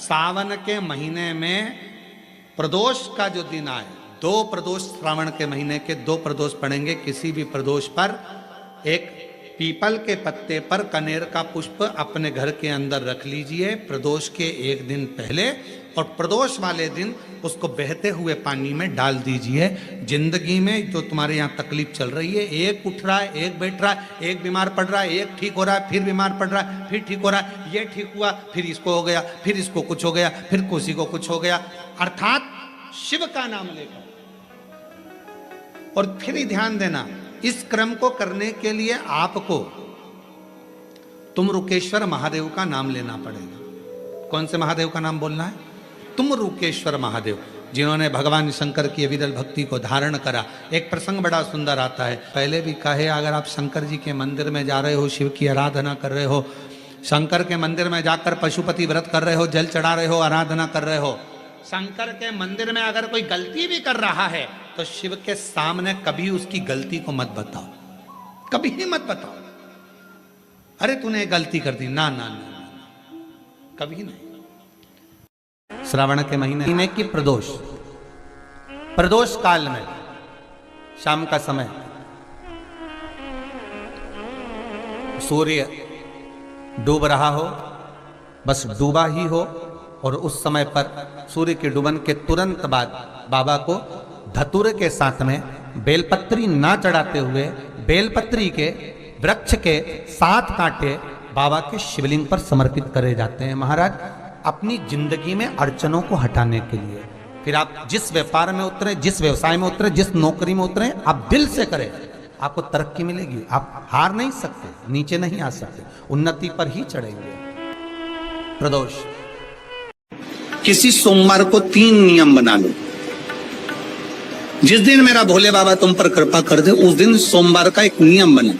सावन के महीने में प्रदोष का जो दिन आए, 2 प्रदोष श्रावण के महीने के 2 प्रदोष पड़ेंगे। किसी भी प्रदोष पर एक पीपल के पत्ते पर कनेर का पुष्प अपने घर के अंदर रख लीजिए प्रदोष के एक दिन पहले, और प्रदोष वाले दिन उसको बहते हुए पानी में डाल दीजिए। जिंदगी में जो तुम्हारे यहाँ तकलीफ चल रही है, एक उठ रहा है, एक बैठ रहा है, एक बीमार पड़ रहा है, एक ठीक हो रहा है, फिर बीमार पड़ रहा है, फिर ठीक हो रहा है, ये ठीक हुआ, फिर इसको हो गया, फिर इसको कुछ हो गया, फिर किसी को कुछ हो गया, अर्थात शिव का नाम लेकर। और फिर ही ध्यान देना, इस क्रम को करने के लिए आपको तुम रुकेश्वर महादेव का नाम लेना पड़ेगा। कौन से महादेव का नाम बोलना है? तुम रुकेश्वर महादेव, जिन्होंने भगवान शंकर की विरल भक्ति को धारण करा। एक प्रसंग बड़ा सुंदर आता है, पहले भी कहे, अगर आप शंकर जी के मंदिर में जा रहे हो, शिव की आराधना कर रहे हो, शंकर के मंदिर में जाकर पशुपति व्रत कर रहे हो, जल चढ़ा रहे हो, आराधना कर रहे हो, शंकर के मंदिर में अगर कोई गलती भी कर रहा है तो शिव के सामने कभी उसकी गलती को मत बताओ, कभी ही मत बताओ, अरे तूने गलती कर दी, ना ना ना, कभी नहीं। श्रावण के महीने की प्रदोष, प्रदोष काल में शाम का समय सूर्य डूब रहा हो, बस डूबा ही हो, और उस समय पर सूर्य के डूबन के तुरंत बाद बाबा को धतूरे के साथ में बेलपत्री ना चढ़ाते हुए बेलपत्री के वृक्ष के 7 कांटे बाबा के शिवलिंग पर समर्पित करे जाते हैं। महाराज, अपनी जिंदगी में अड़चनों को हटाने के लिए, फिर आप जिस व्यापार में उतरे, जिस व्यवसाय में उतरे, जिस नौकरी में उतरे, आप दिल से करें, आपको तरक्की मिलेगी। आप हार नहीं सकते, नीचे नहीं आ सकते, उन्नति पर ही चढ़ेंगे। प्रदोष, किसी सोमवार को 3 नियम बना लो। जिस दिन मेरा भोले बाबा तुम पर कृपा कर दे, उस दिन सोमवार का एक नियम बना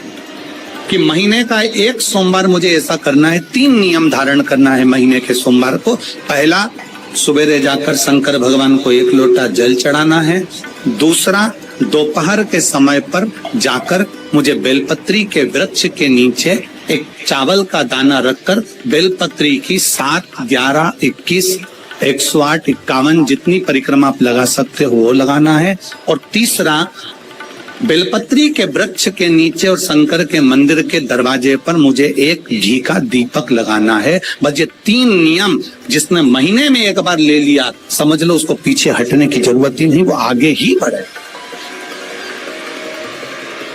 कि महीने का एक सोमवार मुझे ऐसा करना है, 3 नियम धारण करना है महीने के सोमवार को। पहला, सुबेरे जाकर शंकर भगवान को 1 लोटा जल चढ़ाना है। दूसरा, दोपहर के समय पर जाकर मुझे बेलपत्री के वृक्ष के नीचे एक चावल का दाना रखकर बेलपत्री की 7, 11, 21, 108, 51 जितनी परिक्रमा आप लगा सकते हो वो लगाना है। और तीसरा, बेलपत्री के वृक्ष के नीचे और शंकर के मंदिर के दरवाजे पर मुझे एक घी का दीपक लगाना है। बस ये 3 नियम जिसने महीने में एक बार ले लिया, समझ लो उसको पीछे हटने की जरूरत ही नहीं, वो आगे ही बढ़े।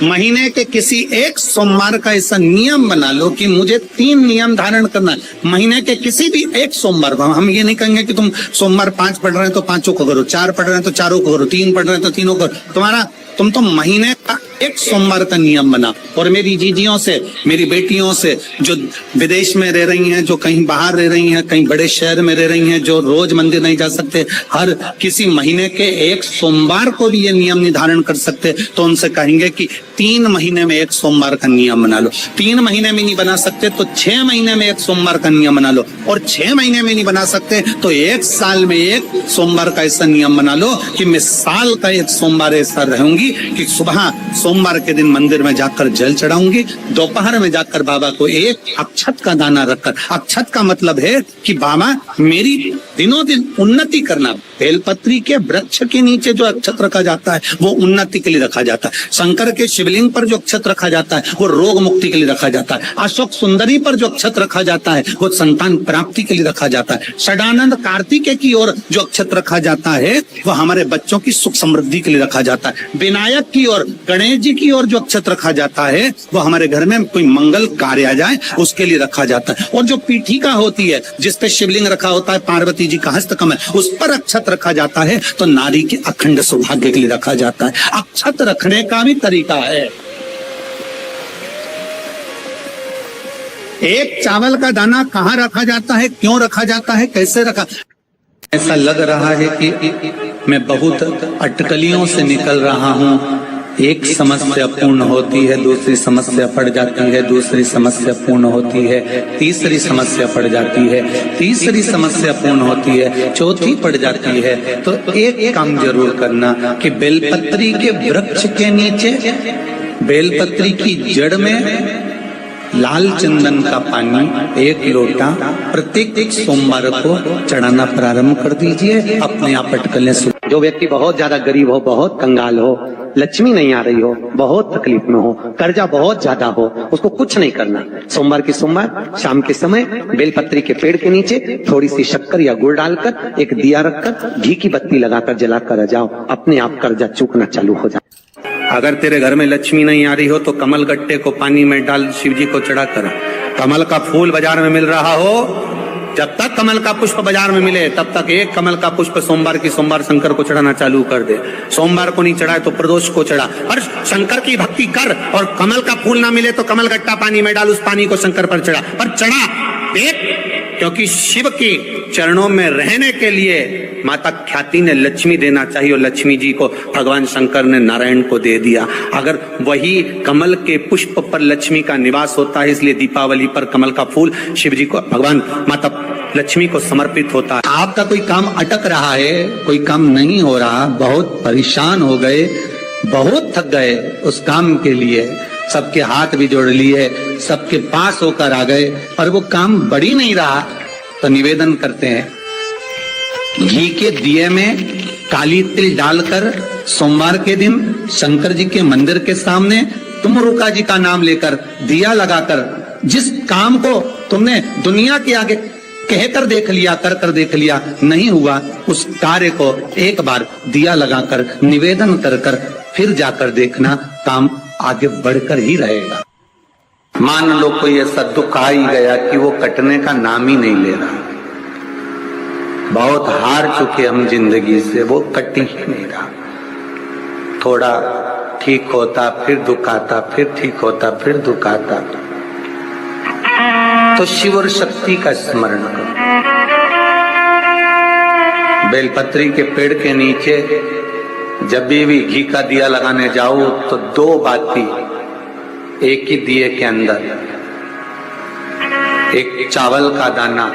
महीने के किसी एक सोमवार का ऐसा नियम बना लो कि मुझे 3 नियम धारण करना है। महीने के किसी भी एक सोमवार को हम ये नहीं कहेंगे कि तुम सोमवार 5 पढ़ रहे हैं तो 5 को करो, 4 पढ़ रहे हैं तो 4 को करो, 3 पढ़ रहे हैं तो 3 को करो। तुम तो महीने का एक सोमवार का नियम बना। और मेरी जीजियों से, मेरी बेटियों से जो विदेश में रह रही हैं, जो कहीं बाहर रह रही हैं, कहीं बड़े शहर में रह रही हैं, जो रोज मंदिर नहीं जा सकते, हर किसी महीने के एक सोमवार को भी ये नियम निर्धारण कर सकते, तो उनसे कहेंगे कि 3 महीने में एक सोमवार का नियम बना लो। 3 महीने में नहीं बना सकते तो 6 महीने में एक सोमवार का नियम बना लो। और 6 महीने में नहीं बना सकते तो 1 साल में एक सोमवार का ऐसा नियम बना लो कि मैं साल का एक सोमवार ऐसा रहूंगी कि सुबह सोमवार के दिन मंदिर में जाकर जल चढ़ाऊंगी, दोपहर में जाकर बाबा को एक अक्षत का दाना रखकर, अक्षत का मतलब है कि बाबा मेरी दिनों दिन उन्नति करना। बेलपत्री के वृक्ष के नीचे जो अक्षत रखा जाता है वो उन्नति के लिए रखा जाता है। शंकर के शिवलिंग पर जो अक्षत रखा जाता है वो रोग मुक्ति के लिए रखा जाता है। अशोक सुंदरी पर जो अक्षत रखा जाता है वो संतान प्राप्ति के लिए रखा जाता है। षडानंद कार्तिकेय की ओर जो अक्षत रखा जाता है वो हमारे बच्चों की सुख समृद्धि के लिए रखा जाता है। विनायक की ओर, गणेश जी की ओर जो अक्षत रखा जाता है वो हमारे घर में कोई मंगल कार्य आ जाए उसके लिए रखा जाता है। और जो पीठिका होती है जिसपे शिवलिंग रखा होता है, पार्वती जी का हस्तकमल, उस पर अक्षत रखा जाता है तो नारी के अखंड सौभाग्य के लिए रखा जाता है। अक्षत रखने का भी तरीका है। एक चावल का दाना कहाँ रखा जाता है, क्यों रखा जाता है, कैसे रखा। ऐसा लग रहा है कि मैं बहुत अटकलियों से निकल रहा हूँ। एक समस्या पूर्ण होती है, दूसरी समस्या पड़ जाती है, दूसरी समस्या पूर्ण होती है, तीसरी समस्या पड़ जाती है, तीसरी समस्या पूर्ण होती है, चौथी पड़ जाती है। तो एक काम जरूर करना कि बेलपत्री के वृक्ष के नीचे, बेलपत्री की जड़ में लाल चंदन का पानी 1 लोटा प्रत्येक सोमवार को चढ़ाना प्रारंभ कर दीजिए, अपने आप अटकलें। जो व्यक्ति बहुत ज्यादा गरीब हो, बहुत कंगाल हो, लक्ष्मी नहीं आ रही हो, बहुत तकलीफ में हो, कर्जा बहुत ज्यादा हो, उसको कुछ नहीं करना। सोमवार की सोमवार शाम के समय बेलपत्री के पेड़ के नीचे थोड़ी सी शक्कर या गुड़ डालकर एक दिया रखकर घी की बत्ती लगाकर जलाकर जाओ, अपने आप कर्जा चूकना चालू हो जाए। अगर तेरे घर में लक्ष्मी नहीं आ रही हो तो कमल गट्टे को पानी में डाल शिव जी को चढ़ा कर, कमल का फूल बाजार में मिल रहा हो, जब तक कमल का पुष्प बाजार में मिले तब तक एक कमल का पुष्प सोमवार की सोमवार शंकर को चढ़ाना चालू कर दे। सोमवार को नहीं चढ़ाए तो प्रदोष को चढ़ा, और शंकर की भक्ति कर। और कमल का फूल ना मिले तो कमल गट्टा पानी में डाल, उस पानी को शंकर पर चढ़ा, पर चढ़ा देख, क्योंकि शिव के चरणों में रहने के लिए माता ख्याति ने लक्ष्मी देना चाहिए, और लक्ष्मी जी को भगवान शंकर ने नारायण को दे दिया। अगर वही कमल के पुष्प पर लक्ष्मी का निवास होता है, इसलिए दीपावली पर कमल का फूल शिव जी को, भगवान माता लक्ष्मी को समर्पित होता है। आपका कोई काम अटक रहा है, कोई काम नहीं हो रहा, बहुत परेशान हो गए, बहुत थक गए उस काम के लिए, सबके हाथ भी जोड़ लिए, सबके पास होकर आ गए, पर वो काम बढ़ ही नहीं रहा, तो निवेदन करते हैं घी के दिए में काली तिल डालकर सोमवार के दिन शंकर जी के मंदिर के सामने तुम रुका जी का नाम लेकर दिया लगाकर, जिस काम को तुमने दुनिया के आगे कहकर देख लिया, कर देख लिया, नहीं हुआ, उस कार्य को एक बार दिया लगाकर निवेदन कर फिर जाकर देखना, काम आगे बढ़कर ही रहेगा। मान लो कोई ऐसा दुख आ ही गया कि वो कटने का नाम ही नहीं ले रहा, बहुत हार चुके हम जिंदगी से, वो कट ही नहीं रहा, थोड़ा ठीक होता फिर दुख आता, फिर ठीक होता फिर दुख आता, तो शिव और शक्ति का स्मरण करो। बेलपत्री के पेड़ के नीचे जब भी घी का दिया लगाने जाओ तो 2 बाती एक ही दिए के अंदर, एक चावल का दाना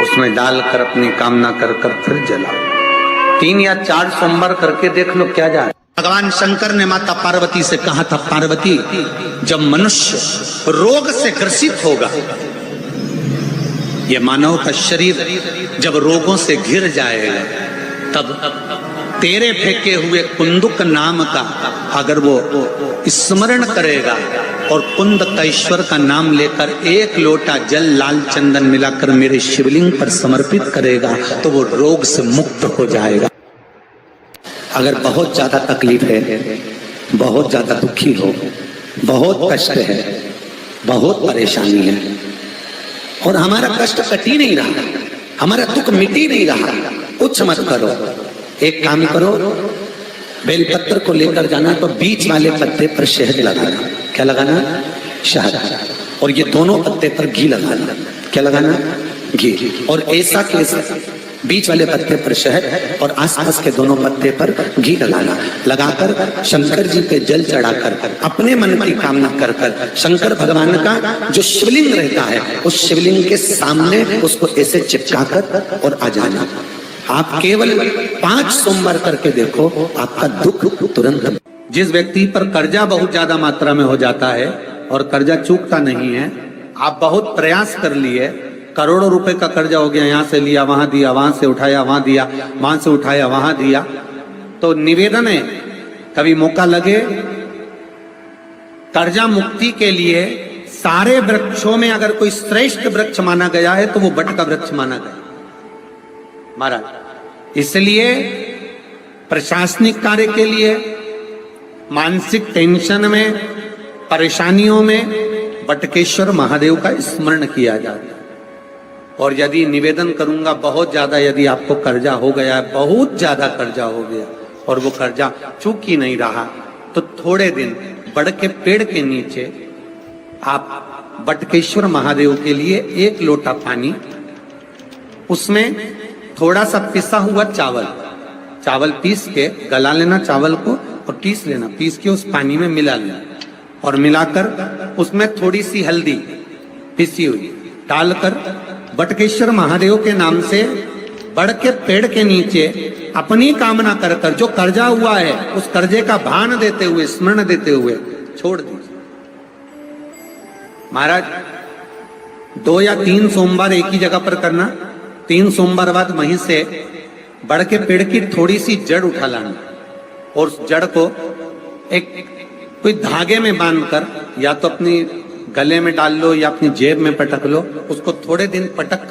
उसमें डालकर अपनी कामना कर फिर जलाओ। 3 या 4 सोमवार करके देख लो क्या जा। भगवान शंकर ने माता पार्वती से कहा था, पार्वती जब मनुष्य रोग से ग्रसित होगा, ये मानव का शरीर जब रोगों से घिर जाएगा, तब तेरे फेंके हुए कुंदुक नाम का अगर वो स्मरण करेगा और कुंदकेश्वर का नाम लेकर 1 लोटा जल लाल चंदन मिलाकर मेरे शिवलिंग पर समर्पित करेगा, तो वो रोग से मुक्त हो जाएगा। अगर बहुत ज्यादा तकलीफ है, बहुत ज्यादा दुखी हो, बहुत कष्ट है, बहुत परेशानी है, और हमारा कष्ट कट ही नहीं रहा, हमारा दुख मिट ही नहीं रहा, कुछ मत करो, एक काम करो, बेलपत्र को लेकर जाना तो बीच वाले पत्ते पर शहद लगाना। क्या लगाना? शहद। और ये दोनों पत्ते पर घी लगाना। क्या लगाना? घी। और ऐसा कैसा बीच वाले पत्ते पर शहद और आसपास के दोनों पत्ते पर घी लगाना, लगाकर शंकर जी पे जल चढ़ाकर अपने मन की कामना कर शंकर भगवान का जो शिवलिंग रहता है उस शिवलिंग के सामने उसको ऐसे चिपकाकर और आ जाना। आप केवल 5 सोमवार करके देखो, आपका दुख तुरंत। जिस व्यक्ति पर कर्जा बहुत ज्यादा मात्रा में हो जाता है और कर्जा चूकता नहीं है, आप बहुत प्रयास कर लिए, करोड़ों रुपए का कर्जा हो गया, यहां से लिया वहां दिया, वहां से उठाया वहां दिया, वहां से उठाया वहां दिया, तो निवेदन है कभी मौका लगे कर्जा मुक्ति के लिए सारे वृक्षों में अगर कोई श्रेष्ठ वृक्ष माना गया है तो वो बट का वृक्ष माना गया महाराज। इसलिए प्रशासनिक कार्य के लिए, मानसिक टेंशन में, परेशानियों में बटकेश्वर महादेव का स्मरण किया जाता है। और यदि निवेदन करूंगा बहुत ज्यादा, यदि आपको कर्जा हो गया है, बहुत ज्यादा कर्जा हो गया और वो कर्जा चूक ही नहीं रहा, तो थोड़े दिन बड़ के पेड़ के नीचे आप बटकेश्वर महादेव के लिए 1 लोटा पानी, उसमें थोड़ा सा पिसा हुआ चावल पीस के गला लेना, चावल को और पीस लेना, पीस के उस पानी में मिला लेना और मिलाकर उसमें थोड़ी सी हल्दी पिसी हुई डालकर बटकेश्वर महादेव के नाम से बड़ के पेड़ के नीचे अपनी कामना कर जो कर्जा हुआ है उस कर्जे का भान देते हुए, स्मरण देते हुए छोड़ दीजिए। महाराज 2 या 3 सोमवार एक ही जगह पर करना, 3 सोमवार बाद वहीं से बढ़ के पेड़ की थोड़ी सी जड़ उठा लाना और उस जड़ को एक कोई धागे में बांधकर या तो अपनी गले में डाल लो या अपनी जेब में पटक लो, उसको थोड़े दिन पटक कर